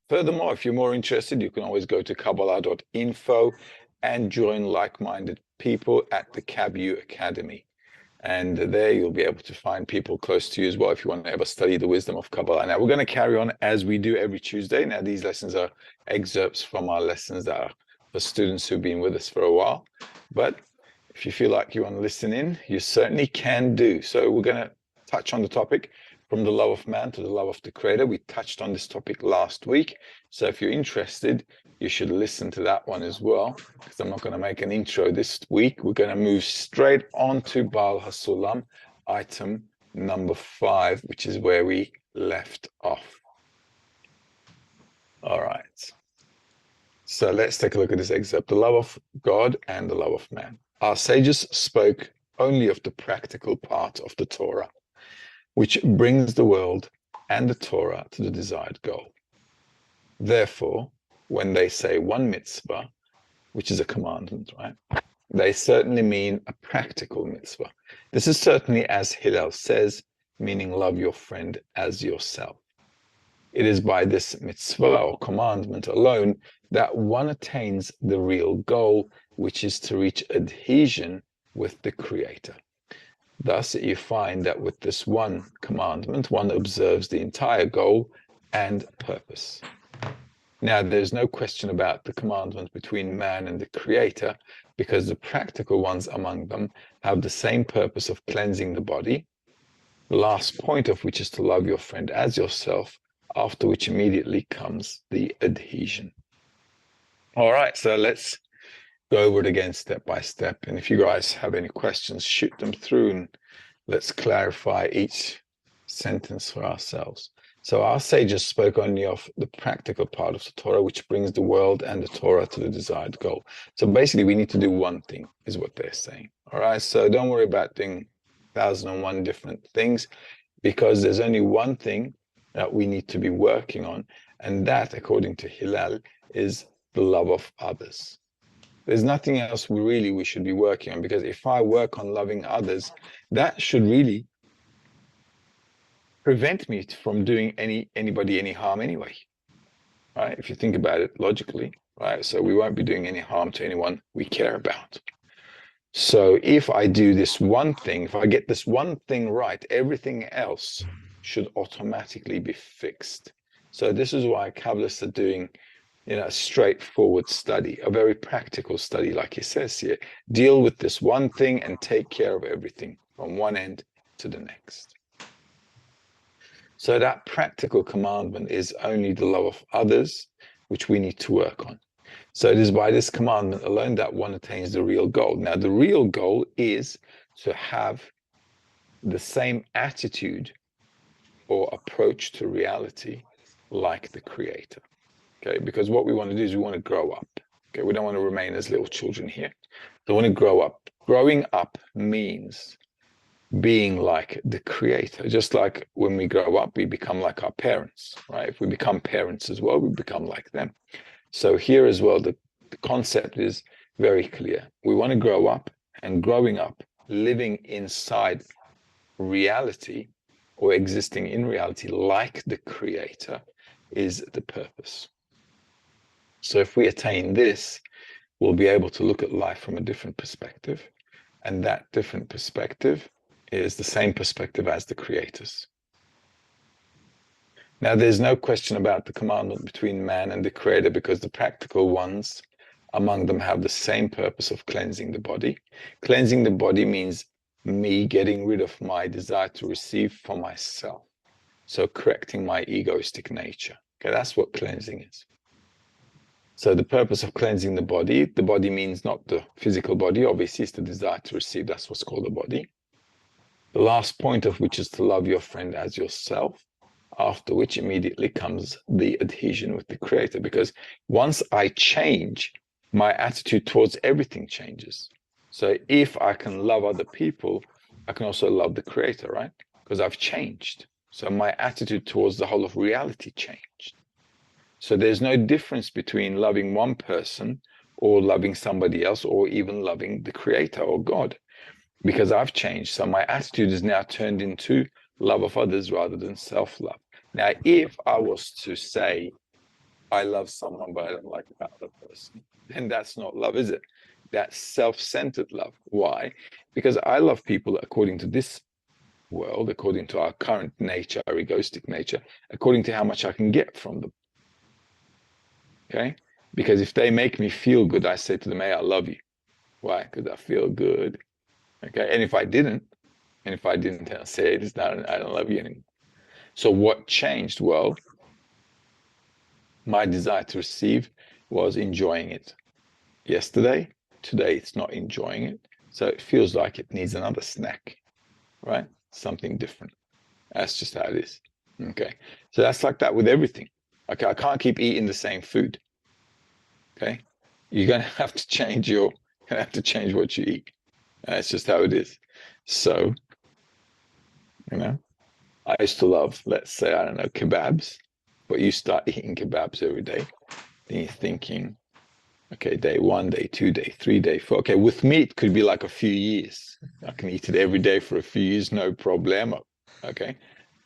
Furthermore, if you're more interested, you can always go to Kabbalah.info and join like-minded people at the KabU Academy. And there you'll be able to find people close to you as well if you want to ever study the wisdom of Kabbalah. Now, we're going to carry on as we do every Tuesday. Now, these lessons are excerpts from our lessons that are for students who've been with us for a while. But if you feel like you want to listen in, you certainly can do. So we're going to touch on the topic from the love of man to the love of the Creator. We touched on this topic last week. So if you're interested, you should listen to that one as well, because I'm not going to make an intro this week. We're going to move straight on to Baal HaSulam, item number 5, which is where we left off. All right. So let's take a look at this excerpt. The love of God and the love of man. Our sages spoke only of the practical part of the Torah, which brings the world and the Torah to the desired goal. Therefore, when they say one mitzvah, which is a commandment, right, they certainly mean a practical mitzvah. This is certainly as Hillel says, meaning love your friend as yourself. It is by this mitzvah or commandment alone that one attains the real goal, which is to reach adhesion with the Creator. Thus, you find that with this one commandment, one observes the entire goal and purpose. Now, there's no question about the commandment between man and the Creator, because the practical ones among them have the same purpose of cleansing the body, the last point of which is to love your friend as yourself, after which immediately comes the adhesion. All right, so let's go over it again step by step. And if you guys have any questions, shoot them through and let's clarify each sentence for ourselves. So our sages spoke only of the practical part of the Torah, which brings the world and the Torah to the desired goal. So basically, we need to do one thing, is what they're saying. All right, so don't worry about doing 1,001 different things, because there's only one thing that we need to be working on, and that, according to Hillel, is the love of others. There's nothing else we should be working on, because if I work on loving others, that should really prevent me from doing anybody any harm anyway, right? If you think about it logically, right? So we won't be doing any harm to anyone we care about. So if I do this one thing, if I get this one thing right, everything else should automatically be fixed. So this is why Kabbalists are doing, a straightforward study, a very practical study, like he says here. Deal with this one thing and take care of everything from one end to the next. So that practical commandment is only the love of others, which we need to work on. So it is by this commandment alone that one attains the real goal. Now, the real goal is to have the same attitude or approach to reality like the Creator. Okay, because what we want to do is we want to grow up. Okay, we don't want to remain as little children here. We want to grow up. Growing up means being like the Creator. Just like when we grow up, we become like our parents, right? If we become parents as well, we become like them. So here as well, the concept is very clear. We want to grow up, and growing up, living inside reality or existing in reality like the Creator is the purpose. So if we attain this, we'll be able to look at life from a different perspective. And that different perspective is the same perspective as the Creator's. Now, there's no question about the commandment between man and the Creator, because the practical ones among them have the same purpose of cleansing the body. Cleansing the body means me getting rid of my desire to receive for myself. So correcting my egoistic nature. Okay, that's what cleansing is. So the purpose of cleansing the body means not the physical body, obviously it's the desire to receive, that's what's called the body. The last point of which is to love your friend as yourself, after which immediately comes the adhesion with the Creator. Because once I change, my attitude towards everything changes. So if I can love other people, I can also love the Creator, right? Because I've changed. So my attitude towards the whole of reality changed. So there's no difference between loving one person or loving somebody else, or even loving the Creator or God, because I've changed. So my attitude is now turned into love of others rather than self-love. Now, if I was to say, I love someone, but I don't like that other person, then that's not love, is it? That's self-centered love. Why? Because I love people according to this world, according to our current nature, our egoistic nature, according to how much I can get from them. Okay? Because if they make me feel good, I say to them, hey, I love you. Why? Because I feel good. Okay. And if I didn't, I'll say it is not, I don't love you anymore. So what changed? Well, my desire to receive was enjoying it. Yesterday, today it's not enjoying it. So it feels like it needs another snack, right? Something different. That's just how it is. Okay. So that's like that with everything. Okay. I can't keep eating the same food. Okay. You're gonna have to change what you eat. That's just how it is. So, you know, I used to love, let's say, I don't know, kebabs, but you start eating kebabs every day, then you're thinking, okay, day one, day two, day three, day four. Okay, with me, it could be like a few years. I can eat it every day for a few years, no problemo. Okay.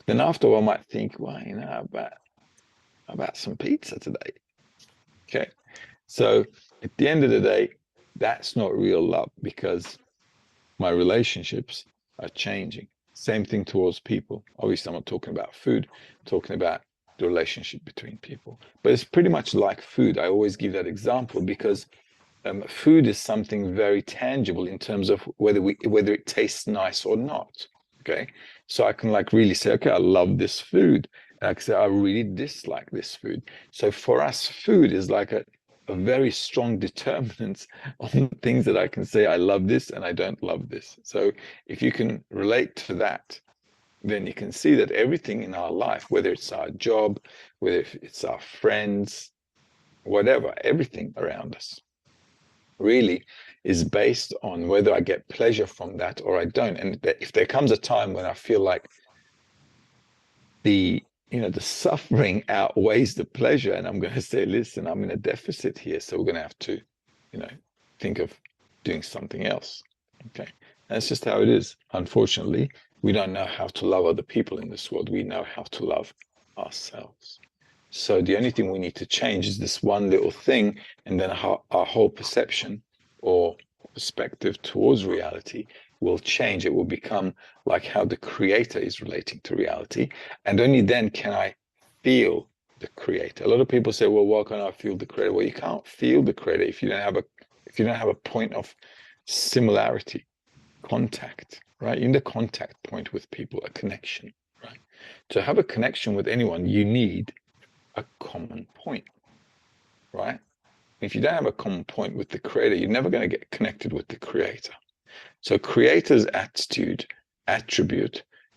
Then after I might think, well, about some pizza today. Okay. So at the end of the day, that's not real love because my relationships are changing. Same thing towards people. Obviously, I'm not talking about food, I'm talking about the relationship between people. But it's pretty much like food. I always give that example because food is something very tangible in terms of whether it tastes nice or not. Okay, so I can like really say, okay, I love this food. And I can say I really dislike this food. So for us, food is like a very strong determinant on things that I can say I love this and I don't love this. So if you can relate to that, then you can see that everything in our life, whether it's our job, whether it's our friends, whatever, everything around us really is based on whether I get pleasure from that or I don't. And if there comes a time when I feel like the the suffering outweighs the pleasure, and I'm going to say, listen, I'm in a deficit here, so we're going to have to, you know, think of doing something else. Okay, that's just how it is. Unfortunately, we don't know how to love other people in this world. We know how to love ourselves. So the only thing we need to change is this one little thing, and then our whole perception or perspective towards reality will change. It will become like how the creator is relating to reality. And only then can I feel the creator. A lot of people say, well, why can't I feel the creator? Well, you can't feel the creator if you don't have a point of similarity, contact, right? You need a contact point with people, a connection, right? To have a connection with anyone, you need a common point, right? If you don't have a common point with the creator, you're never going to get connected with the creator. So creator's attribute,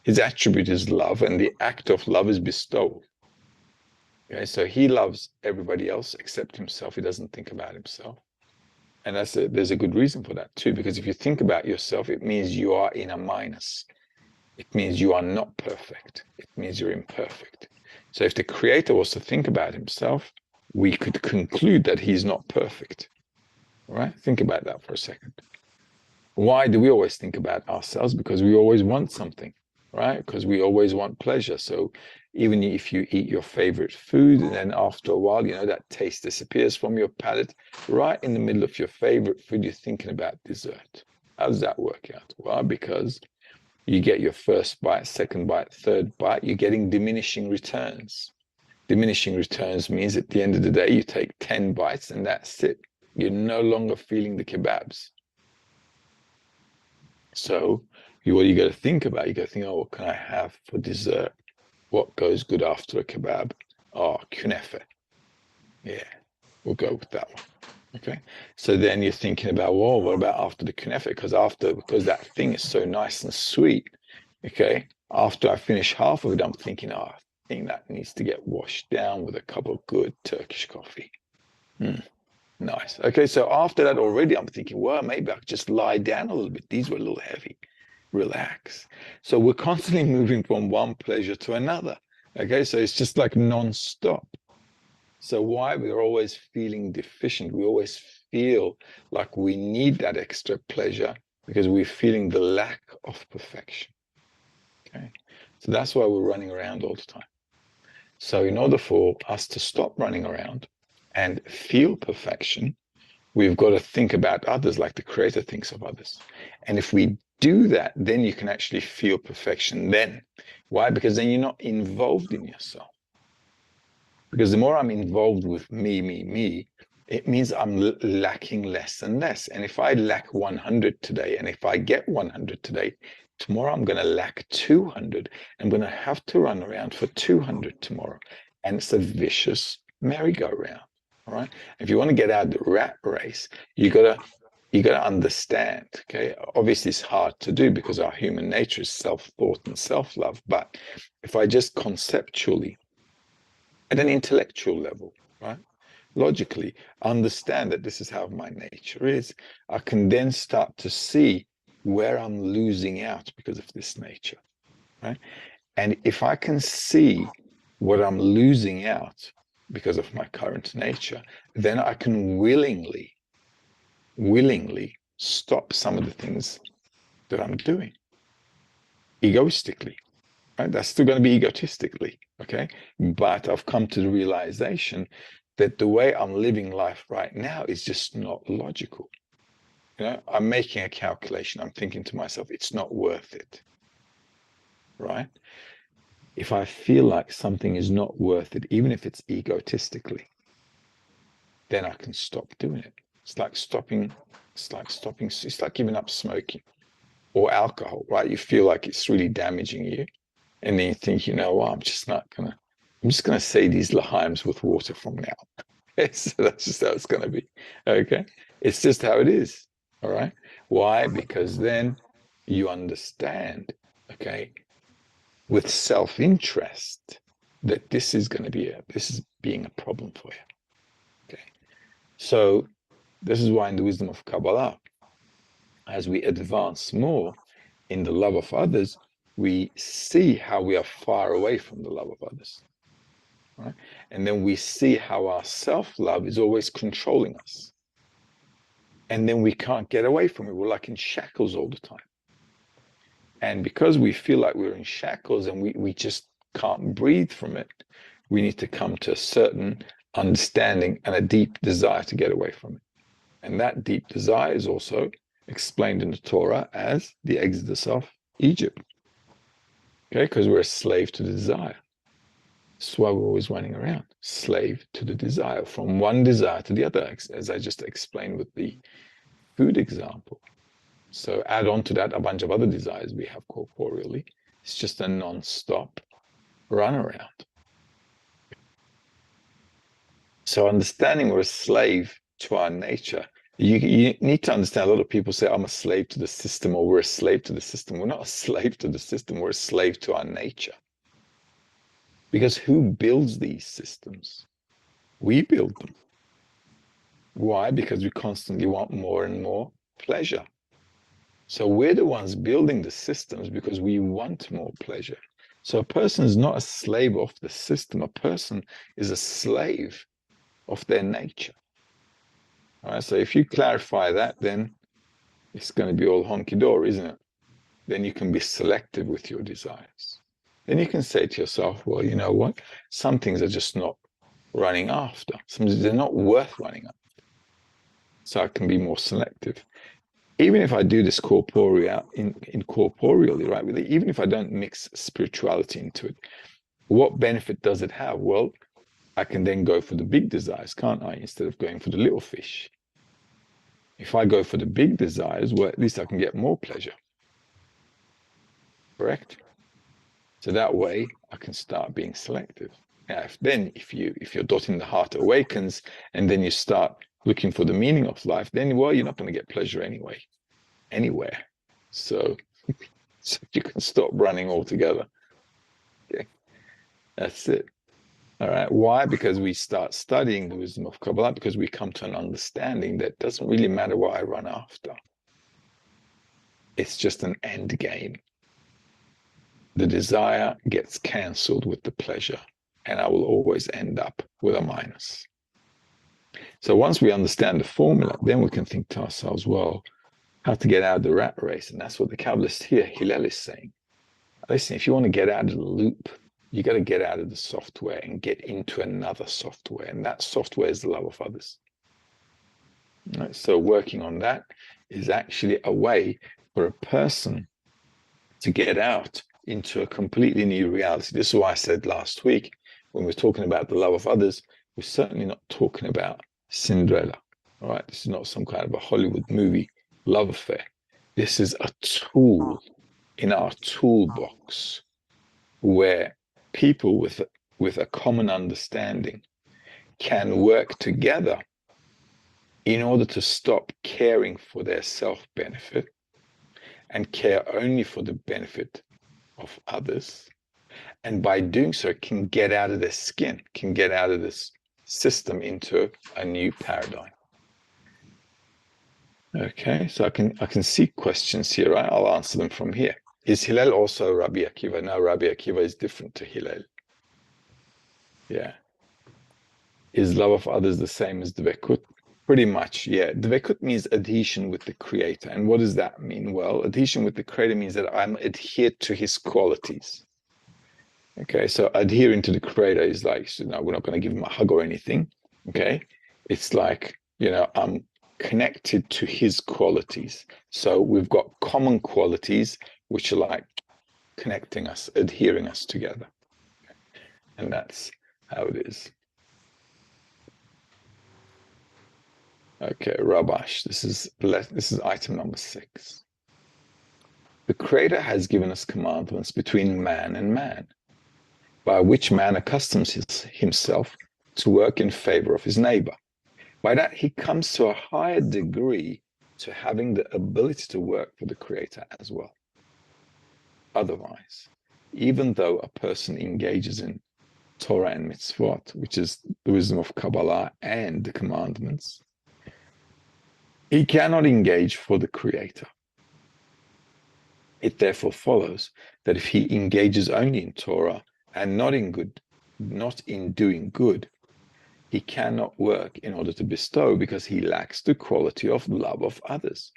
his attribute is love, and the act of love is bestowal. Okay, so he loves everybody else except himself. He doesn't think about himself. And there's a good reason for that too, because if you think about yourself, it means you are in a minus. It means you are not perfect. It means you're imperfect. So if the creator was to think about himself, we could conclude that he's not perfect. All right? Think about that for a second. Why do we always think about ourselves? Because we always want something, right? Because we always want pleasure. So even if you eat your favorite food, and then after a while, that taste disappears from your palate, right in the middle of your favorite food, you're thinking about dessert. How does that work out? Well, because you get your first bite, second bite, third bite, you're getting diminishing returns. Diminishing returns means at the end of the day, you take 10 bites and that's it. You're no longer feeling the kebabs. So what you got to think about, you got to think, oh, what can I have for dessert? What goes good after a kebab? Oh, kunefe. Yeah, we'll go with that one. Okay. So then you're thinking about, well, what about after the kunefe? Because that thing is so nice and sweet. Okay. After I finish half of it, I'm thinking, oh, I think that needs to get washed down with a cup of good Turkish coffee. Nice. Okay. So after that already, I'm thinking, well, maybe I could just lie down a little bit. These were a little heavy. Relax. So we're constantly moving from one pleasure to another. Okay. So it's just like non-stop. So why we're always feeling deficient, we always feel like we need that extra pleasure because we're feeling the lack of perfection. Okay. So that's why we're running around all the time. So in order for us to stop running around and feel perfection, we've got to think about others like the Creator thinks of others. And if we do that, then you can actually feel perfection then. Why? Because then you're not involved in yourself. Because the more I'm involved with me, it means I'm lacking less and less. And if I lack 100 today, and if I get 100 today, tomorrow I'm going to lack 200. I'm going to have to run around for 200 tomorrow. And it's a vicious merry-go-round. All right. If you want to get out of the rat race, you got to understand. Okay. Obviously, it's hard to do because our human nature is self-thought and self-love. But if I just conceptually, at an intellectual level, right, logically understand that this is how my nature is, I can then start to see where I'm losing out because of this nature, right? And if I can see what I'm losing out because of my current nature, then I can willingly stop some of the things that I'm doing egoistically, right? That's still going to be egotistically, okay? But I've come to the realization that the way I'm living life right now is just not logical. You know, I'm making a calculation. I'm thinking to myself, it's not worth it, right? If I feel like something is not worth it, even if it's egotistically, then I can stop doing it. It's like giving up smoking or alcohol, right? You feel like it's really damaging you. And then you think, you know what, I'm just gonna say these lahaims with water from now. So that's just how it's gonna be. Okay. It's just how it is. All right. Why? Because then you understand, okay, with self-interest that this is being a problem for you. Okay. So this is why in the wisdom of Kabbalah, as we advance more in the love of others, we see how we are far away from the love of others. Right? And then we see how our self-love is always controlling us. And then we can't get away from it. We're like in shackles all the time. And because we feel like we're in shackles and we just can't breathe from it, we need to come to a certain understanding and a deep desire to get away from it. And that deep desire is also explained in the Torah as the exodus of Egypt. Okay, because we're a slave to the desire. That's why we're always running around, slave to the desire, from one desire to the other, as I just explained with the food example. So add on to that a bunch of other desires we have corporeally. It's just a non-stop run around. So understanding we're a slave to our nature, you need to understand. A lot of people say, I'm a slave to the system, or we're a slave to the system. We're not a slave to the system, we're a slave to our nature. Because who builds these systems? We build them. Why? Because we constantly want more and more pleasure. So we're the ones building the systems because we want more pleasure. So a person is not a slave of the system. A person is a slave of their nature. All right, so if you clarify that, then it's going to be all honky-dory, isn't it? Then you can be selective with your desires. Then you can say to yourself, well, you know what? Some things are just not running after. Some things are not worth running after. So I can be more selective. Even if I do this incorporeally, right? Even if I don't mix spirituality into it, what benefit does it have? Well, I can then go for the big desires, can't I? Instead of going for the little fish. If I go for the big desires, well, at least I can get more pleasure. Correct? So that way I can start being selective. Now, if your dot in the heart awakens and then you start looking for the meaning of life, then, well, you're not going to get pleasure anywhere. So you can stop running altogether. Okay. That's it. All right. Why? Because we start studying the wisdom of Kabbalah, because we come to an understanding that doesn't really matter what I run after. It's just an end game. The desire gets cancelled with the pleasure, and I will always end up with a minus. So once we understand the formula, then we can think to ourselves, well, how to get out of the rat race. And that's what the Kabbalist here, Hillel, is saying. Listen, if you want to get out of the loop, You got to get out of the software and get into another software. And that software is the love of others. Right? So working on that is actually a way for a person to get out into a completely new reality. This is why I said last week, when we're talking about the love of others, we're certainly not talking about Cinderella. All right. This is not some kind of a Hollywood movie love affair. This is a tool in our toolbox where people with a common understanding can work together in order to stop caring for their self-benefit and care only for the benefit of others. And by doing so, can get out of their skin, can get out of this system into a new paradigm. Okay, so I can see questions here. Right? I'll answer them from here. Is Hillel also Rabbi Akiva? No, Rabbi Akiva is different to Hillel. Yeah. Is love of others the same as dvekut? Pretty much, yeah. Dvekut means adhesion with the Creator. And what does that mean? Well, adhesion with the Creator means that I'm adhered to his qualities. Okay, so adhering to the Creator is like, so no, we're not going to give him a hug or anything. Okay, it's like, I'm connected to his qualities. So we've got common qualities which are like connecting us, adhering us together. And that's how it is. Okay, Rabash, this is item number 6. The Creator has given us commandments between man and man, by which man accustoms himself to work in favor of his neighbor. By that, he comes to a higher degree to having the ability to work for the Creator as well. Otherwise, even though a person engages in Torah and mitzvot, which is the wisdom of Kabbalah and the commandments, he cannot engage for the Creator. It therefore follows that if he engages only in Torah and not in doing good, he cannot work in order to bestow because he lacks the quality of love of others.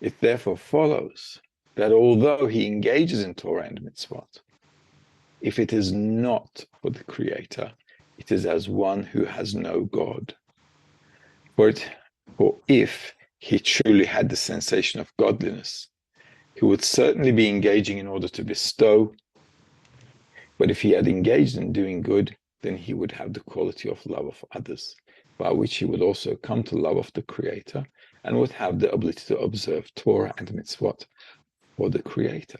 It therefore follows that although he engages in Torah and mitzvot, if it is not for the Creator, it is as one who has no God. For if he truly had the sensation of godliness, he would certainly be engaging in order to bestow. But if he had engaged in doing good, then he would have the quality of love of others, by which he would also come to love of the Creator and would have the ability to observe Torah and mitzvot for the Creator.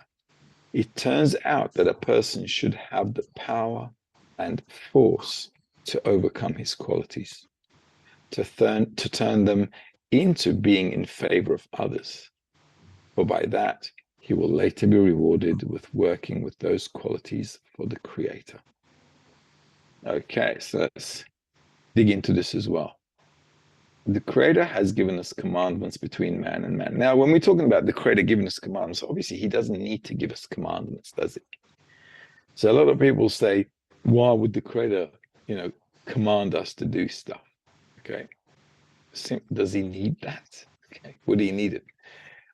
It turns out that a person should have the power and force to overcome his qualities, to turn them into being in favor of others. For by that, he will later be rewarded with working with those qualities for the Creator. Okay, so let's dig into this as well. The Creator has given us commandments between man and man. Now, when we're talking about the Creator giving us commandments, obviously he doesn't need to give us commandments, does he? So a lot of people say, why would the Creator, command us to do stuff? Okay. Does he need that? Okay. Would he need it?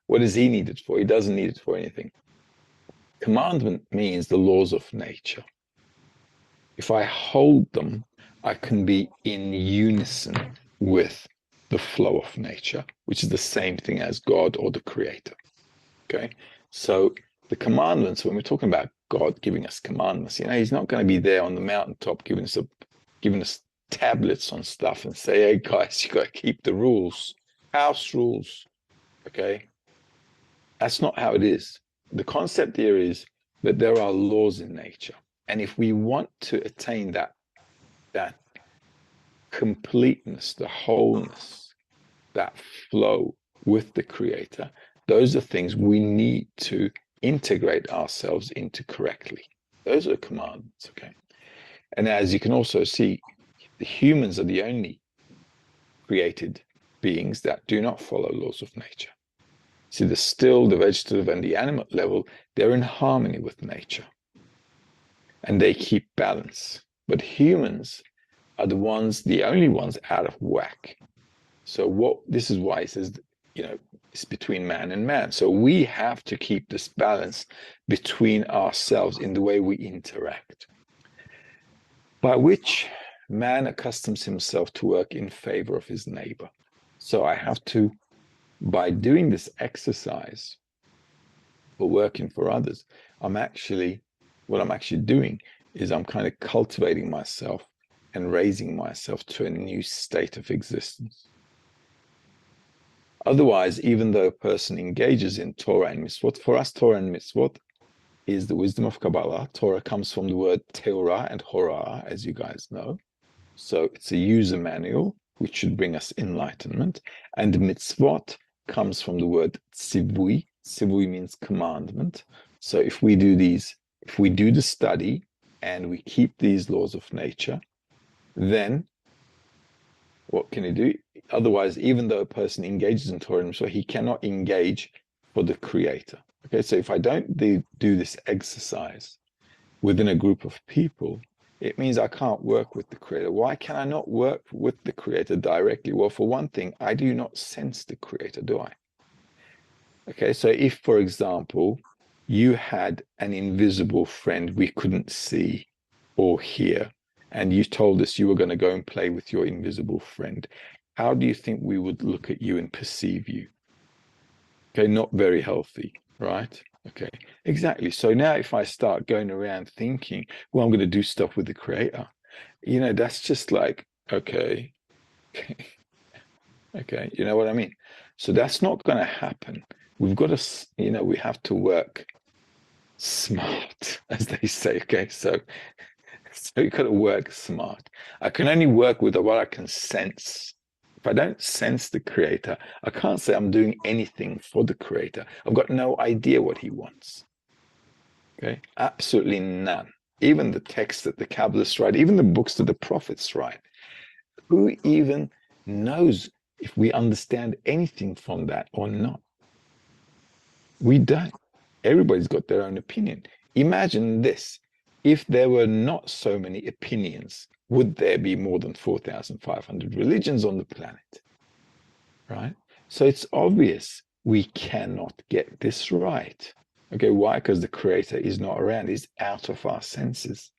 What does he need it for? He doesn't need it for anything. Commandment means the laws of nature. If I hold them, I can be in unison with the flow of nature, which is the same thing as God or the Creator. Okay, so the commandments, when we're talking about God giving us commandments, he's not going to be there on the mountaintop giving us tablets on stuff and say, hey guys, you got to keep the rules, house rules. Okay, that's not how it is. The concept here is that there are laws in nature, and if we want to attain that completeness, the wholeness, that flow with the Creator, those are things we need to integrate ourselves into correctly. Those are commandments, okay? And as you can also see, the humans are the only created beings that do not follow laws of nature. See, the still, the vegetative, and the animate level, they're in harmony with nature. And they keep balance. But humans are the only ones out of whack. So this is why it says it's between man and man. So we have to keep this balance between ourselves in the way we interact, by which man accustoms himself to work in favor of his neighbor. So I have to, by doing this exercise for working for others, what I'm actually doing is I'm kind of cultivating myself and raising myself to a new state of existence. Otherwise, even though a person engages in Torah and Mitzvot, for us, Torah and Mitzvot is the wisdom of Kabbalah. Torah comes from the word Teorah and Horah, as you guys know. So it's a user manual, which should bring us enlightenment. And Mitzvot comes from the word Tzivui. Tzivui means commandment. So if we do the study and we keep these laws of nature, then what can he do? Otherwise, even though a person engages in Torah and Mitzvah, he cannot engage for the Creator. Okay, so if I don't do this exercise within a group of people, it means I can't work with the Creator. Why can I not work with the Creator directly? Well, for one thing, I do not sense the Creator, do I? Okay, so if, for example, you had an invisible friend we couldn't see or hear, and you told us you were going to go and play with your invisible friend, how do you think we would look at you and perceive you? Okay, not very healthy, right? Okay, exactly. So now if I start going around thinking, well, I'm going to do stuff with the Creator, that's just like, okay, okay, you know what I mean? So that's not going to happen. We've got to, we have to work smart, as they say. Okay, so you got to work smart. I can only work with what I can sense. If I don't sense the Creator, I can't say I'm doing anything for the Creator. I've got no idea what he wants. Okay, absolutely none. Even the texts that the Kabbalists write, even the books that the prophets write, who even knows if we understand anything from that or not? We don't. Everybody's got their own opinion. Imagine this. If there were not so many opinions, would there be more than 4,500 religions on the planet? Right? So it's obvious we cannot get this right. Okay, why? Because the Creator is not around, he's out of our senses.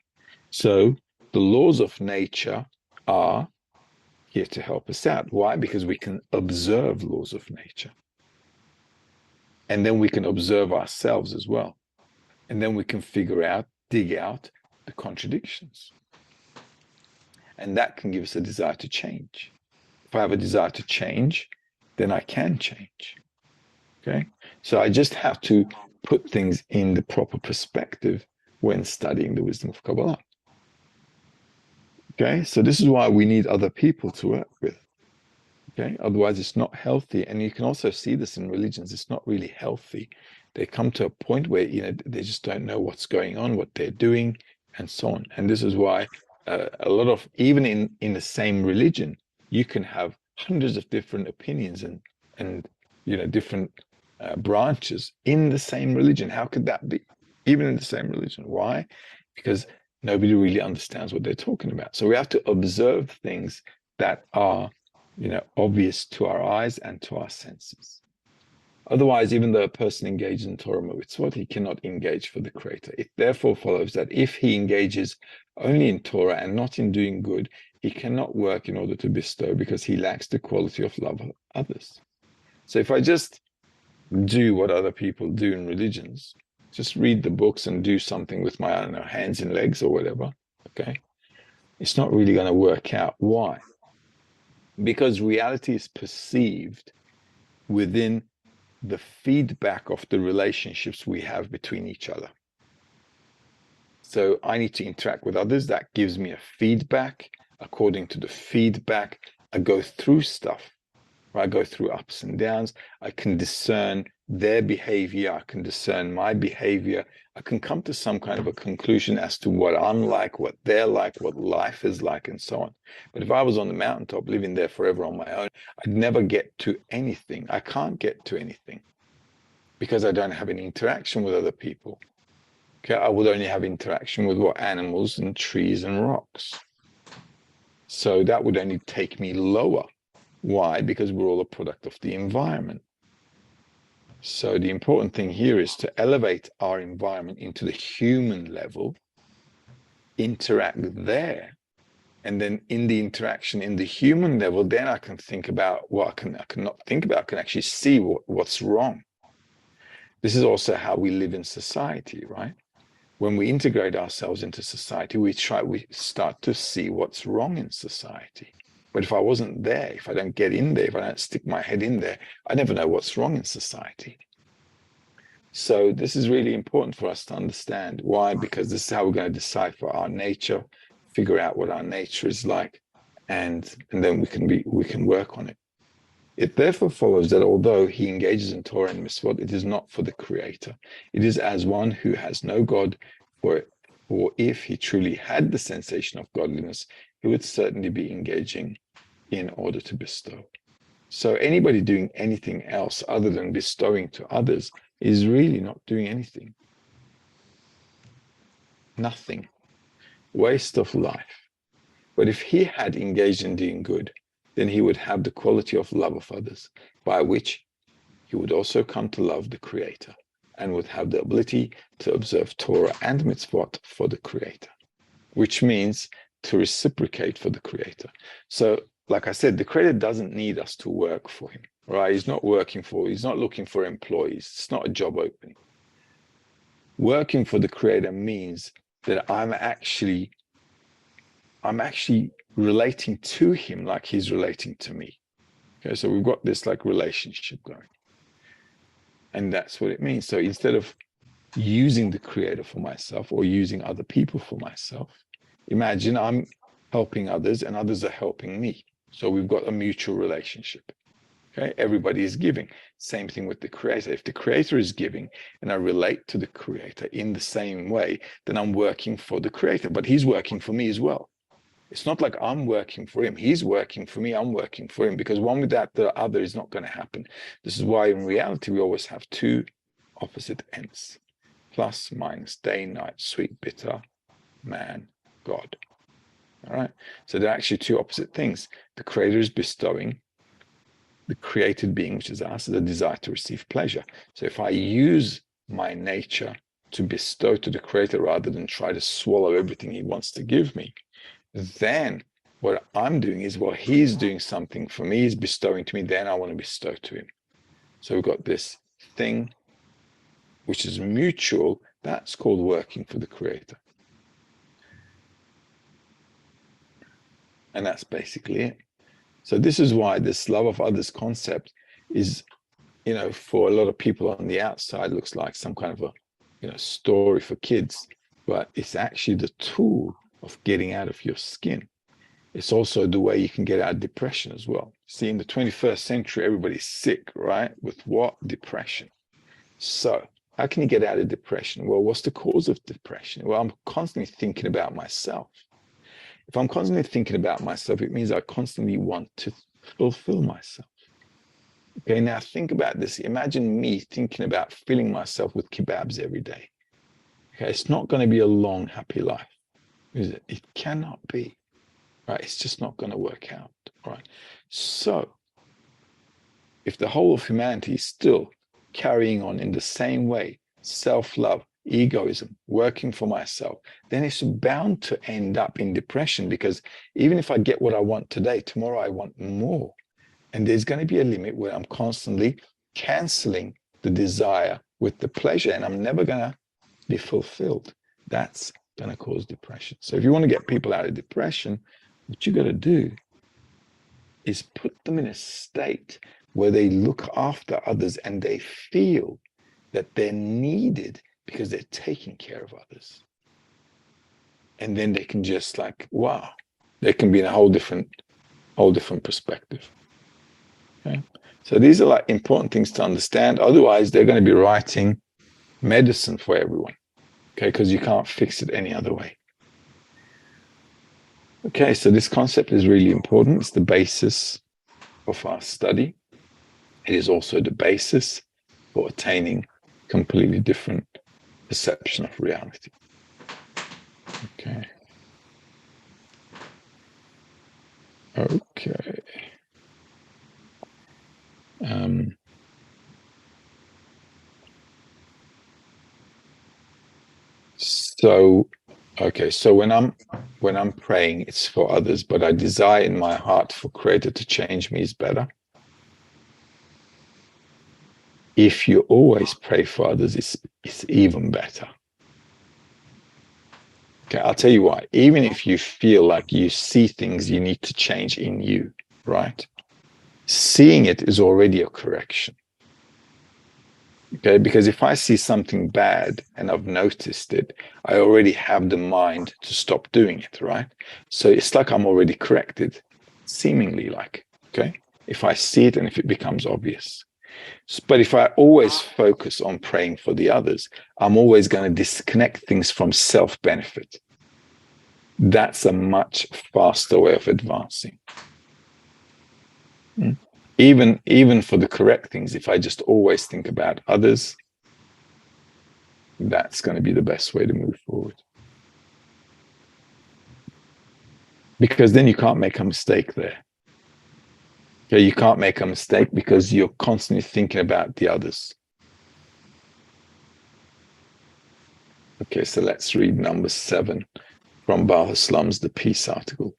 So the laws of nature are here to help us out. Why? Because we can observe laws of nature. And then we can observe ourselves as well. And then we can dig out the contradictions. And that can give us a desire to change. If I have a desire to change, then I can change. Okay? So I just have to put things in the proper perspective when studying the wisdom of Kabbalah. Okay? So this is why we need other people to work with. Okay, otherwise it's not healthy. And you can also see this in religions. It's not really healthy. They come to a point where, they just don't know what's going on, what they're doing, and so on. And this is why a lot of, even in the same religion, you can have hundreds of different opinions and different branches in the same religion. How could that be? Even in the same religion. Why? Because nobody really understands what they're talking about. So we have to observe things that are obvious to our eyes and to our senses. Otherwise, even though a person engages in Torah mitzvot, he cannot engage for the Creator. It therefore follows that if he engages only in Torah and not in doing good, he cannot work in order to bestow because he lacks the quality of love of others. So if I just do what other people do in religions, just read the books and do something with my, hands and legs or whatever, okay, it's not really going to work out. Why? Because reality is perceived within the feedback of the relationships we have between each other. So I need to interact with others. That gives me a feedback. According to the feedback, I go through stuff. I go through ups and downs. I can discern their behavior. I can discern my behavior. I can come to some kind of a conclusion as to what I'm like, what they're like, what life is like, and so on. But if I was on the mountaintop living there forever on my own, I'd never get to anything. I can't get to anything because I don't have any interaction with other people. Okay, I would only have interaction with animals and trees and rocks. So that would only take me lower. Why? Because we're all a product of the environment. So the important thing here is to elevate our environment into the human level, interact there, and then in the interaction in the human level, then I can think about what I can not think about, I can actually see what's wrong. This is also how we live in society, right? When we integrate ourselves into society, we start to see what's wrong in society. But if I wasn't there, if I don't get in there, if I don't stick my head in there, I never know what's wrong in society. So this is really important for us to understand. Why? Because this is how we're going to decipher our nature, figure out what our nature is like, and then we can work on it. It therefore follows that although he engages in Torah and Mitzvot, it is not for the Creator. It is as one who has no God, for if he truly had the sensation of godliness, he would certainly be engaging in order to bestow. So anybody doing anything else other than bestowing to others is really not doing anything. Nothing. Waste of life. But if he had engaged in doing good, then he would have the quality of love of others, by which he would also come to love the Creator and would have the ability to observe Torah and mitzvot for the Creator, which means to reciprocate for the Creator. So, like I said, the Creator doesn't need us to work for him, right? He's not looking for employees. It's not a job opening. Working for the Creator means that I'm actually relating to him like he's relating to me. Okay, so we've got this like relationship going. And that's what it means. So instead of using the Creator for myself or using other people for myself, imagine I'm helping others and others are helping me. So we've got a mutual relationship. Okay, everybody is giving. Same thing with the Creator. If the Creator is giving and I relate to the Creator in the same way, then I'm working for the Creator, but he's working for me as well. It's not like I'm working for him. He's working for me. I'm working for him, because one without the other is not going to happen. This is why in reality, we always have two opposite ends: plus, minus, day, night, sweet, bitter, man, God. All right. So they're actually two opposite things. The Creator is bestowing. The created being, which is us, is a desire to receive pleasure. So if I use my nature to bestow to the Creator rather than try to swallow everything he wants to give me, then what I'm doing is, well, he's doing something for me, he's bestowing to me, then I want to bestow to him. So we've got this thing which is mutual. That's called working for the Creator. And that's basically it. So this is why this love of others concept is, for a lot of people on the outside, looks like some kind of a, story for kids, but it's actually the tool of getting out of your skin. It's also the way you can get out of depression as well. See, in the 21st century, everybody's sick, right? With what? Depression. So how can you get out of depression? Well, what's the cause of depression? Well, I'm constantly thinking about myself. If I'm constantly thinking about myself, it means I constantly want to fulfill myself. Okay, now think about this. Imagine me thinking about filling myself with kebabs every day. Okay, it's not going to be a long, happy life. Is it? It cannot be. Right? It's just not going to work out. Right? So, if the whole of humanity is still carrying on in the same way, self-love, egoism, working for myself, then it's bound to end up in depression, because even if I get what I want today, tomorrow I want more. And there's going to be a limit where I'm constantly canceling the desire with the pleasure, and I'm never going to be fulfilled. That's going to cause depression. So if you want to get people out of depression, what you got to do is put them in a state where they look after others and they feel that they're needed because they're taking care of others. And then they can just like, wow, they can be in a whole different perspective. Okay? So these are like important things to understand. Otherwise, they're going to be writing medicine for everyone. Okay, because you can't fix it any other way. Okay, so this concept is really important. It's the basis of our study. It is also the basis for attaining completely different perception of reality. Okay. Okay. So, okay, so when I'm praying, it's for others, but I desire in my heart for Creator to change me is better. If you always pray for others, it's even better. Okay, I'll tell you why. Even if you feel like you see things you need to change in you, right? Seeing it is already a correction. Okay, because if I see something bad and I've noticed it, I already have the mind to stop doing it, right? So it's like I'm already corrected, seemingly like, okay, if I see it and if it becomes obvious. But if I always focus on praying for the others, I'm always going to disconnect things from self-benefit. That's a much faster way of advancing. Even for the correct things, if I just always think about others, that's going to be the best way to move forward. Because then you can't make a mistake there. Okay, you can't make a mistake because you're constantly thinking about the others. Okay, so let's read number 7 from Baha Islam's The Peace article.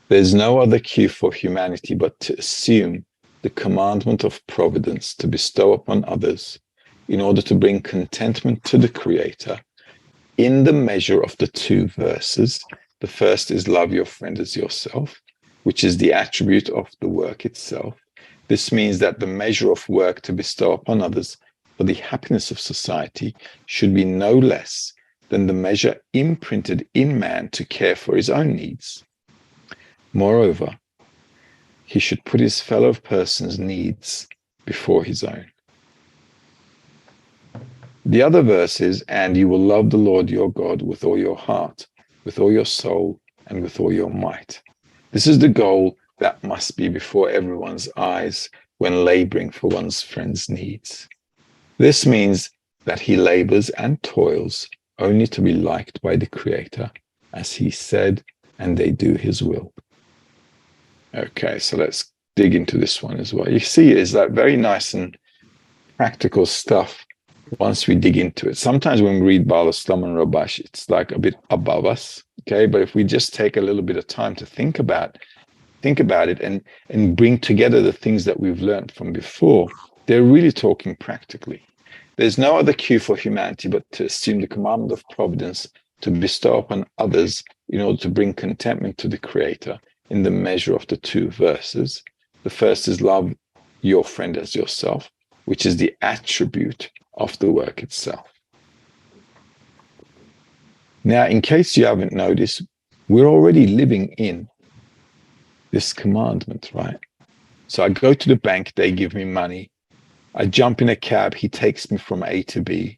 There's no other cue for humanity but to assume the commandment of providence to bestow upon others in order to bring contentment to the Creator in the measure of the 2 verses. The first is love your friend as yourself, which is the attribute of the work itself. This means that the measure of work to bestow upon others for the happiness of society should be no less than the measure imprinted in man to care for his own needs. Moreover, he should put his fellow person's needs before his own. The other verse is, and you will love the Lord your God with all your heart, with all your soul, and with all your might. This is the goal that must be before everyone's eyes when laboring for one's friend's needs. This means that he labors and toils only to be liked by the Creator, as he said, and they do his will. Okay, so let's dig into this one as well. You see, it's that very nice and practical stuff once we dig into it. Sometimes when we read Bala Islam and Rabash, it's like a bit above us, okay? But if we just take a little bit of time to think about it and bring together the things that we've learned from before, they're really talking practically. There's no other cue for humanity but to assume the commandment of providence to bestow upon others in order to bring contentment to the Creator in the measure of the 2 verses. The first is love your friend as yourself, which is the attribute of the work itself. Now, in case you haven't noticed, we're already living in this commandment, right? So I go to the bank, they give me money. I jump in a cab, he takes me from A to B.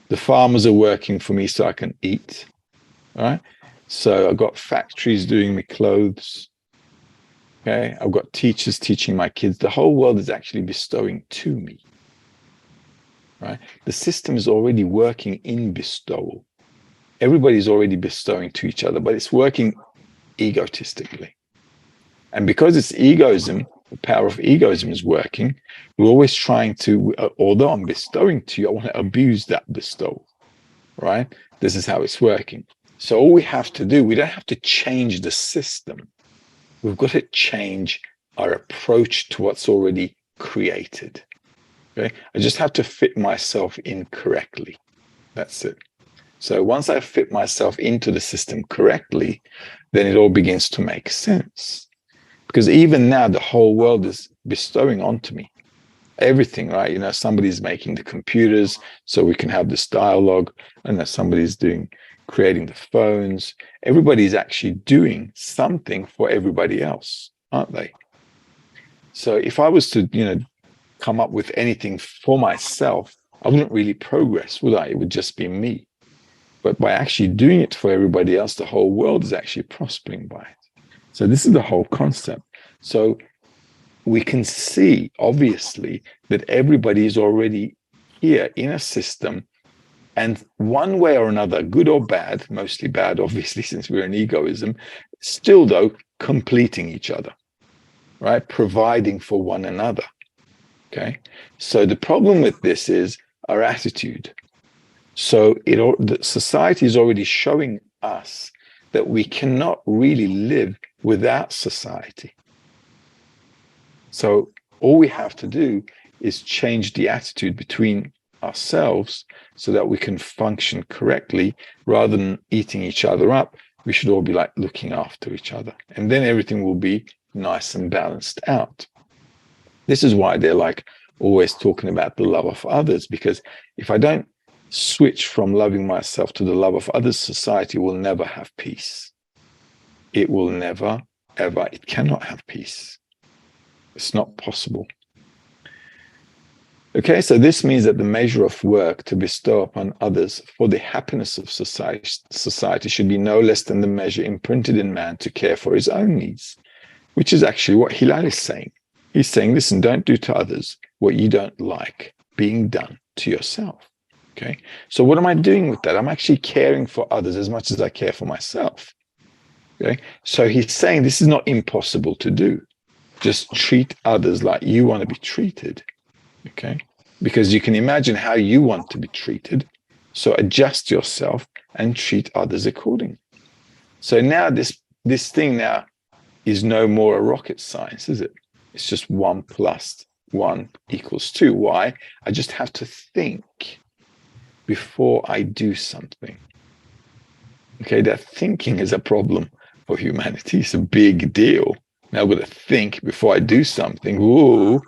The farmers are working for me so I can eat, right? So I've got factories doing me clothes. Okay, I've got teachers teaching my kids. The whole world is actually bestowing to me, right? The system is already working in bestowal. Everybody's already bestowing to each other, but it's working egotistically. And because it's egoism, the power of egoism is working, we're always trying to, although I'm bestowing to you, I want to abuse that bestowal, right? This is how it's working. So all we have to do, we don't have to change the system. We've got to change our approach to what's already created. Okay? I just have to fit myself in correctly. That's it. So once I fit myself into the system correctly, then it all begins to make sense. Because even now, the whole world is bestowing onto me everything, right? You know, somebody's making the computers so we can have this dialogue. I know somebody's creating the phones. Everybody's actually doing something for everybody else, aren't they? So if I was to, come up with anything for myself, I wouldn't really progress, would I? It would just be me. But by actually doing it for everybody else, the whole world is actually prospering by it. So this is the whole concept. So we can see, obviously, that everybody is already here in a system. And one way or another, good or bad, mostly bad, obviously, since we're in egoism, still, though, completing each other, right? Providing for one another. Okay. So the problem with this is our attitude. So the society is already showing us that we cannot really live without society. So all we have to do is change the attitude between ourselves so that we can function correctly rather than eating each other up. We should all be like looking after each other, and then everything will be nice and balanced out. This is why they're like always talking about the love of others, because if I don't switch from loving myself to the love of others, society will never have peace. It will never, ever, it cannot have peace. It's not possible. Okay, so this means that the measure of work to bestow upon others for the happiness of society should be no less than the measure imprinted in man to care for his own needs, which is actually what Hilal is saying. He's saying, listen, don't do to others what you don't like being done to yourself. Okay, so what am I doing with that? I'm actually caring for others as much as I care for myself. Okay, so he's saying this is not impossible to do. Just treat others like you want to be treated. Okay, because you can imagine how you want to be treated. So adjust yourself and treat others accordingly. So now this thing now is no more a rocket science, is it? It's just 1 + 1 = 2. Why? I just have to think before I do something. Okay, that thinking is a problem for humanity. It's a big deal. Now I've got to think before I do something. Ooh,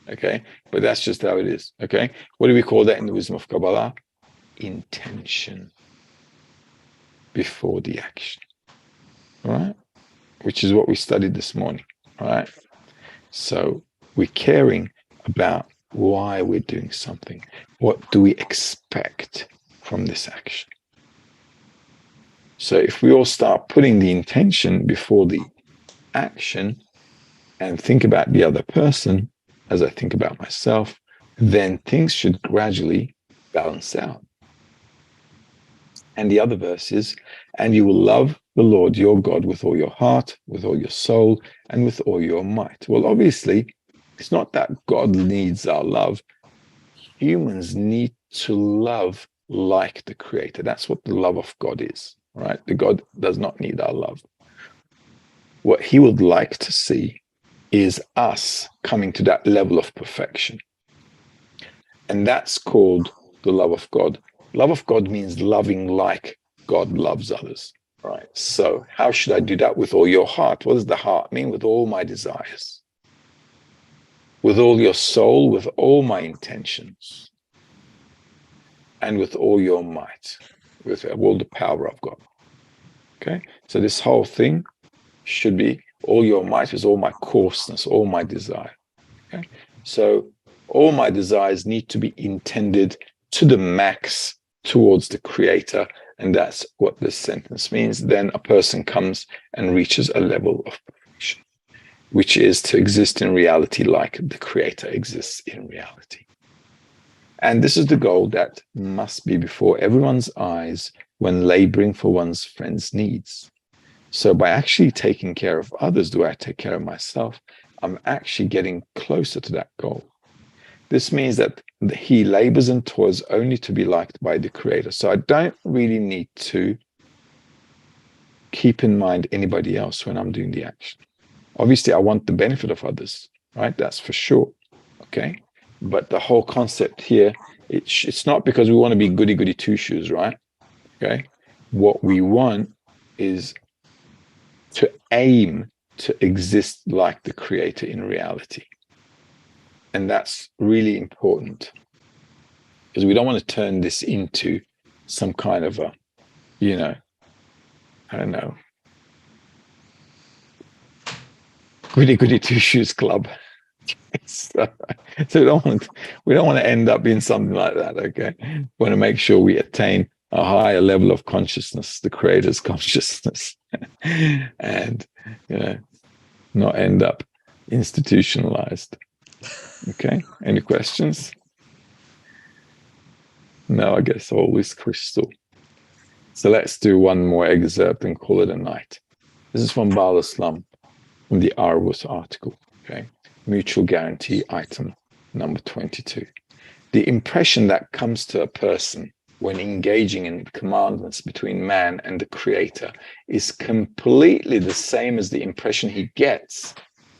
okay, but that's just how it is. Okay, what do we call that in the wisdom of Kabbalah? Intention before the action. All right, which is what we studied this morning. All right, so we're caring about why we're doing something. What do we expect from this action? So if we all start putting the intention before the action and think about the other person as I think about myself, then things should gradually balance out. And the other verse is, and you will love the Lord your God with all your heart, with all your soul, and with all your might. Well, obviously, it's not that God needs our love. Humans need to love like the Creator. That's what the love of God is, right? The God does not need our love. What he would like to see is us coming to that level of perfection. And that's called the love of God. Love of God means loving like God loves others, right? So how should I do that? With all your heart. What does the heart mean? With all my desires. With all your soul, with all my intentions. And with all your might, with all the power of God. Okay? So this whole thing should be all your might is all my coarseness, all my desire. Okay? So all my desires need to be intended to the max towards the Creator, and that's what this sentence means. Then a person comes and reaches a level of perfection, which is to exist in reality like the Creator exists in reality. And this is the goal that must be before everyone's eyes when laboring for one's friend's needs. So by actually taking care of others, do I take care of myself? I'm actually getting closer to that goal. This means that he labors and toils only to be liked by the Creator. So I don't really need to keep in mind anybody else when I'm doing the action. Obviously, I want the benefit of others, right? That's for sure. Okay. But the whole concept here, it's not because we want to be goody-goody two-shoes, right? Okay. What we want is to aim to exist like the Creator in reality. And that's really important because we don't want to turn this into some kind of a, I don't know, goody-goody two-shoes club. So we don't want to end up in something like that. Okay, we want to make sure we attain a higher level of consciousness, the Creator's consciousness, and not end up institutionalized. Okay, any questions? No, I guess all is crystal. So let's do one more excerpt and call it a night. This is from Baal Islam, from the Arvus article. Okay, mutual guarantee item Number 22. The impression that comes to a person when engaging in commandments between man and the Creator is completely the same as the impression he gets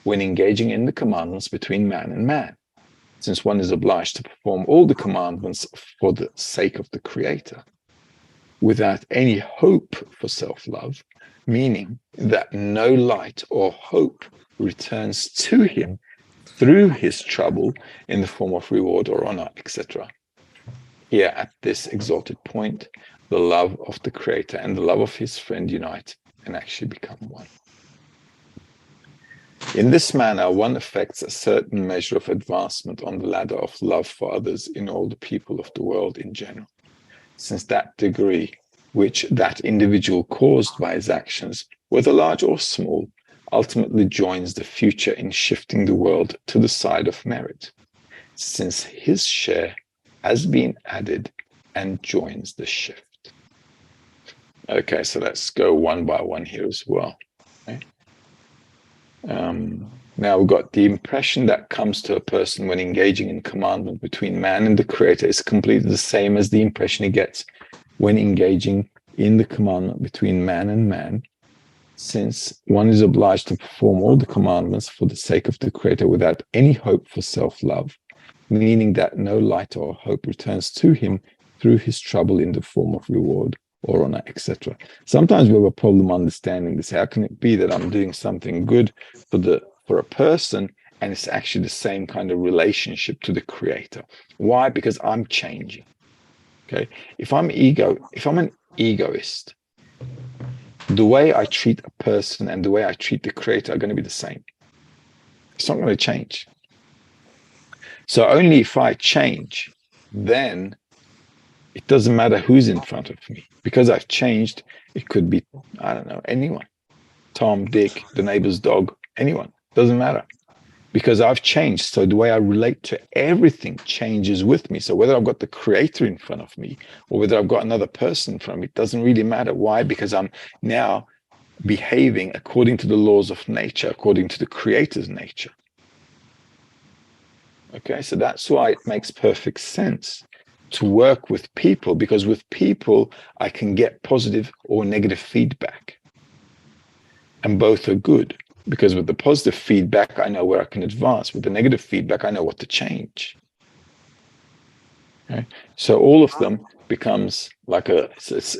when engaging in the commandments between man and man, since one is obliged to perform all the commandments for the sake of the Creator, without any hope for self-love, meaning that no light or hope returns to him through his trouble in the form of reward or honor, etc. Here at this exalted point, the love of the Creator and the love of his friend unite and actually become one. In this manner, one effects a certain measure of advancement on the ladder of love for others in all the people of the world in general, since that degree which that individual caused by his actions, whether large or small, ultimately joins the future in shifting the world to the side of merit, since his share has been added and joins the shift. Okay, so let's go one by one here as well. Okay. Now we've got the impression that comes to a person when engaging in commandment between man and the Creator is completely the same as the impression he gets when engaging in the commandment between man and man, since one is obliged to perform all the commandments for the sake of the Creator without any hope for self-love, meaning that no light or hope returns to him through his trouble in the form of reward or honor, etc. Sometimes we have a problem understanding this. How can it be that I'm doing something good for a person and it's actually the same kind of relationship to the Creator? Why? Because I'm changing. Okay. If I'm an egoist, the way I treat a person and the way I treat the Creator are going to be the same. It's not going to change. So only if I change, then it doesn't matter who's in front of me. Because I've changed, it could be, I don't know, anyone. Tom, Dick, the neighbor's dog, anyone. Doesn't matter. Because I've changed. So the way I relate to everything changes with me. So whether I've got the Creator in front of me or whether I've got another person in front of me, it doesn't really matter. Why? Because I'm now behaving according to the laws of nature, according to the Creator's nature. Okay, so that's why it makes perfect sense to work with people, because with people, I can get positive or negative feedback. And both are good, because with the positive feedback, I know where I can advance. With the negative feedback, I know what to change. Okay? So all of them becomes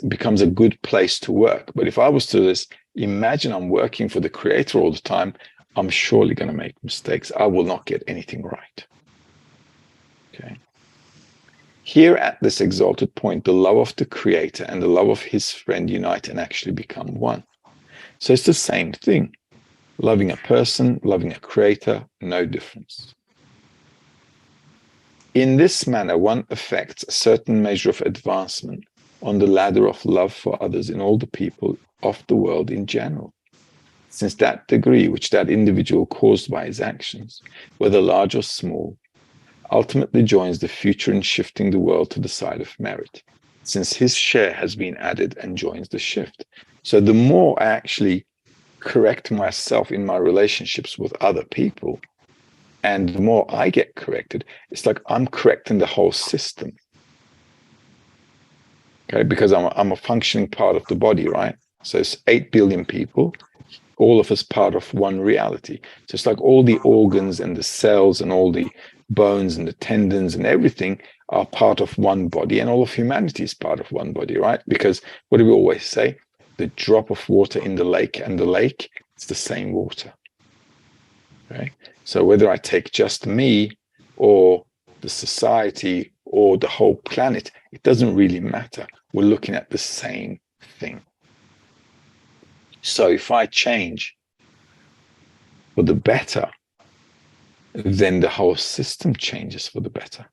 becomes a good place to work. But if I was to imagine I'm working for the Creator all the time, I'm surely going to make mistakes. I will not get anything right. Okay. Here at this exalted point, the love of the Creator and the love of his friend unite and actually become one. So it's the same thing. Loving a person, loving a Creator, no difference. In this manner, one effects a certain measure of advancement on the ladder of love for others in all the people of the world in general, since that degree which that individual caused by his actions, whether large or small, ultimately joins the future in shifting the world to the side of merit, since his share has been added and joins the shift. So the more I actually correct myself in my relationships with other people, and the more I get corrected, it's like I'm correcting the whole system. Okay, because I'm a functioning part of the body, right? So it's 8 billion people, all of us part of one reality. So it's like all the organs and the cells and all the bones and the tendons and everything are part of one body, and all of humanity is part of one body, right? Because what do we always say? The drop of water in the lake and the lake, it's the same water. Okay? So whether I take just me or the society or the whole planet, it doesn't really matter. We're looking at the same thing. So if I change for the better, then the whole system changes for the better.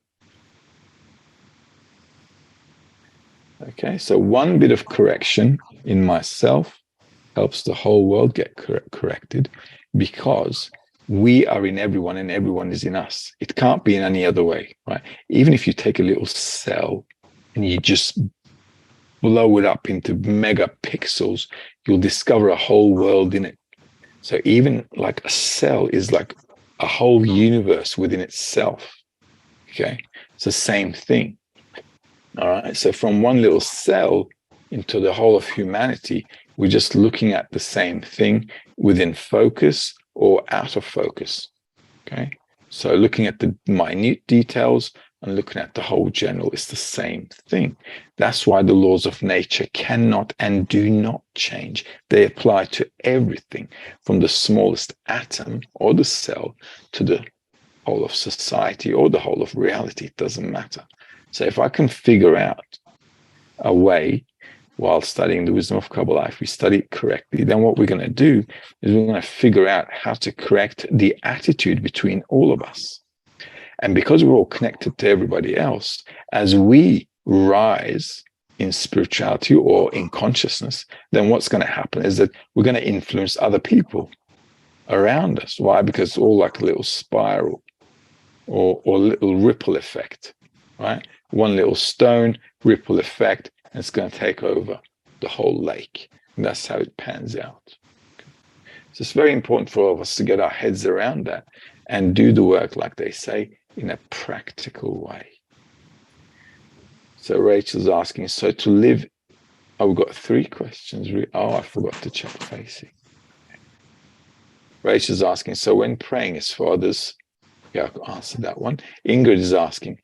Okay, so one bit of correction in myself helps the whole world get corrected, because we are in everyone and everyone is in us. It can't be in any other way, right? Even if you take a little cell and you just blow it up into megapixels, you'll discover a whole world in it. So even like a cell is like a whole universe within itself. Okay, it's the same thing. All right, so from one little cell into the whole of humanity, we're just looking at the same thing within focus or out of focus. Okay, so looking at the minute details and looking at the whole general, it's the same thing. That's why the laws of nature cannot and do not change. They apply to everything, from the smallest atom or the cell to the whole of society or the whole of reality. It doesn't matter. So if I can figure out a way while studying the wisdom of Kabbalah, if we study it correctly, then what we're going to do is we're going to figure out how to correct the attitude between all of us. And because we're all connected to everybody else, as we rise in spirituality or in consciousness, then what's going to happen is that we're going to influence other people around us. Why? Because it's all like a little spiral or little ripple effect, right? One little stone, ripple effect, and it's going to take over the whole lake. And that's how it pans out. So it's very important for all of us to get our heads around that and do the work, like they say, in a practical way. So Rachel's asking, so to live, oh, we've got 3 questions. Oh, I forgot to check Facey. Rachel's asking, so when praying is for others, yeah, I'll answer that one. Ingrid is asking,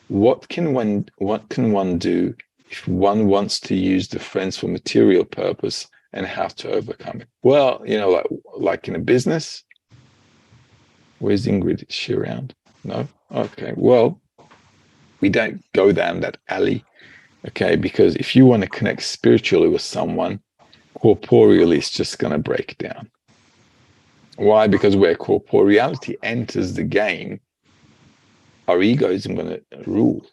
what can one do if one wants to use the friends for material purpose, and how to overcome it? Well, you know, like in a business. Where's Ingrid? Is she around? No? Okay. Well, we don't go down that alley, okay? Because if you want to connect spiritually with someone, corporeally, it's just going to break down. Why? Because where corporeality enters the game, our ego isn't going to rule.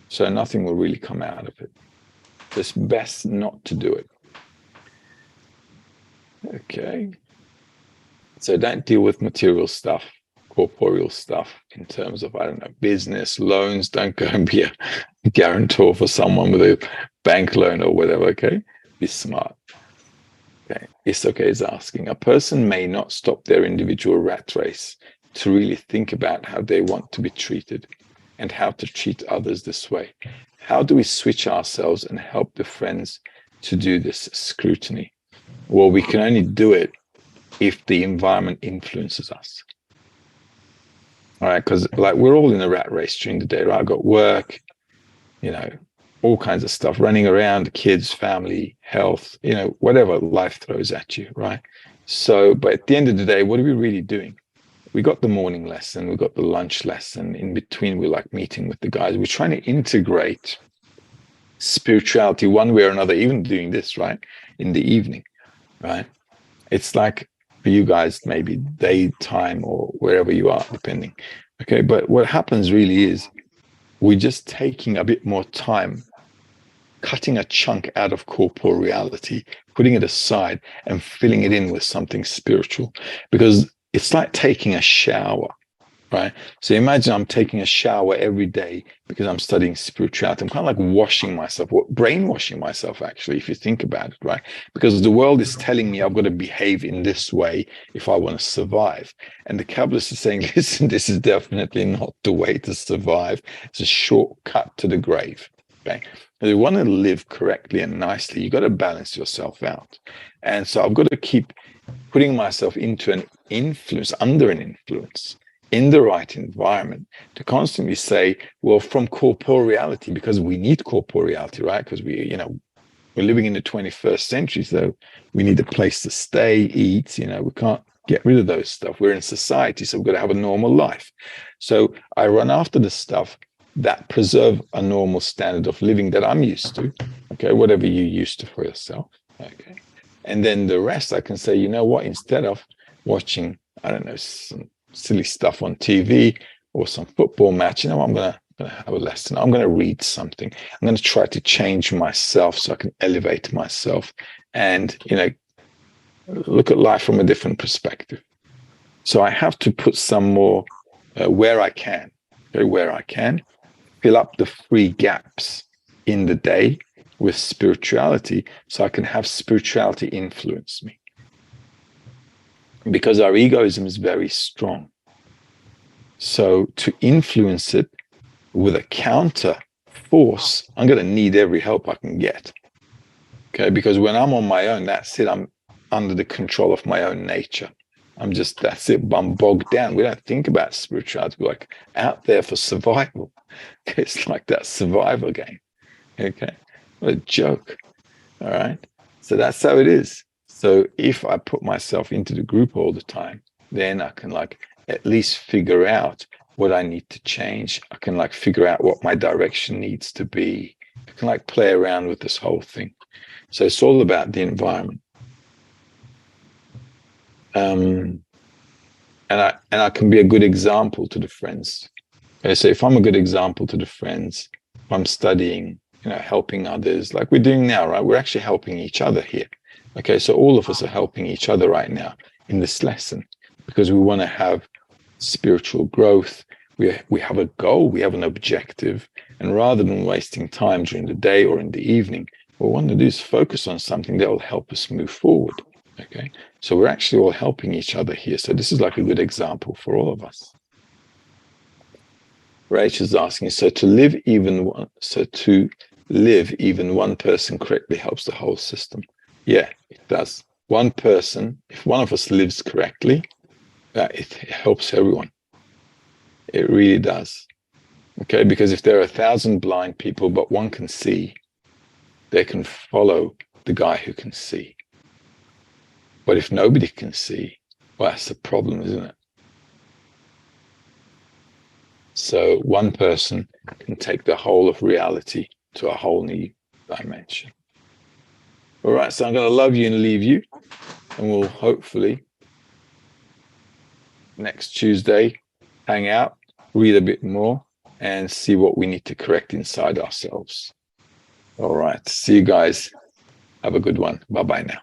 So nothing will really come out of it. It's best not to do it. Okay. So don't deal with material stuff, corporeal stuff in terms of, I don't know, business, loans. Don't go and be a guarantor for someone with a bank loan or whatever, okay? Be smart. Okay. Isoke is asking, a person may not stop their individual rat race to really think about how they want to be treated and how to treat others this way. How do we switch ourselves and help the friends to do this scrutiny? Well, we can only do it if the environment influences us. All right, because like we're all in a rat race during the day, right? I've got work, you know, all kinds of stuff running around, kids, family, health, you know, whatever life throws at you, right? So, but at the end of the day, what are we really doing? We got the morning lesson, we got the lunch lesson. In between, we're like meeting with the guys. We're trying to integrate spirituality one way or another, even doing this, right? In the evening, right? It's like for you guys, maybe daytime or wherever you are, depending. Okay, but what happens really is we're just taking a bit more time, cutting a chunk out of corporeality, putting it aside and filling it in with something spiritual, because it's like taking a shower, right? So imagine I'm taking a shower every day because I'm studying spirituality. I'm kind of like washing myself, brainwashing myself, actually, if you think about it, right? Because the world is telling me I've got to behave in this way if I want to survive. And the Kabbalist is saying, listen, this is definitely not the way to survive. It's a shortcut to the grave, okay? If you want to live correctly and nicely, you've got to balance yourself out. And so I've got to keep putting myself into an influence, under an influence, in the right environment, to constantly say, well, from corporeality, because we need corporeality, right? Because we're living in the 21st century, so we need a place to stay, eat, we can't get rid of those stuff. We're in society, so we've got to have a normal life. So I run after the stuff that preserve a normal standard of living that I'm used to, okay, whatever you're used to for yourself, okay? And then the rest, I can say, you know what, instead of watching, I don't know, some silly stuff on TV or some football match, I'm going to have a lesson. I'm going to read something. I'm going to try to change myself so I can elevate myself and, look at life from a different perspective. So I have to put some more where I can, fill up the free gaps in the day with spirituality, so I can have spirituality influence me. Because our egoism is very strong. So to influence it with a counter force, I'm going to need every help I can get. Okay, because when I'm on my own, that's it. I'm under the control of my own nature. That's it. I'm bogged down. We don't think about spirituality. We're like out there for survival. It's like that survival game. Okay, what a joke. All right. So that's how it is. So if I put myself into the group all the time, then I can like at least figure out what I need to change. I can like figure out what my direction needs to be. I can like play around with this whole thing. So it's all about the environment. And I can be a good example to the friends. Okay, so if I'm a good example to the friends, if I'm studying, helping others, like we're doing now, right? We're actually helping each other here. Okay, so all of us are helping each other right now in this lesson because we want to have spiritual growth. We have a goal, we have an objective, and rather than wasting time during the day or in the evening, what we want to do is focus on something that will help us move forward. Okay, so we're actually all helping each other here. So this is like a good example for all of us. Rachel's asking, so to live even one person correctly helps the whole system. Yeah, it does. One person, if one of us lives correctly, it helps everyone. It really does. Okay, because if there are 1,000 blind people, but one can see, they can follow the guy who can see. But if nobody can see, well, that's the problem, isn't it? So one person can take the whole of reality to a whole new dimension. All right, so I'm going to love you and leave you. And we'll hopefully next Tuesday hang out, read a bit more, and see what we need to correct inside ourselves. All right, see you guys. Have a good one. Bye-bye now.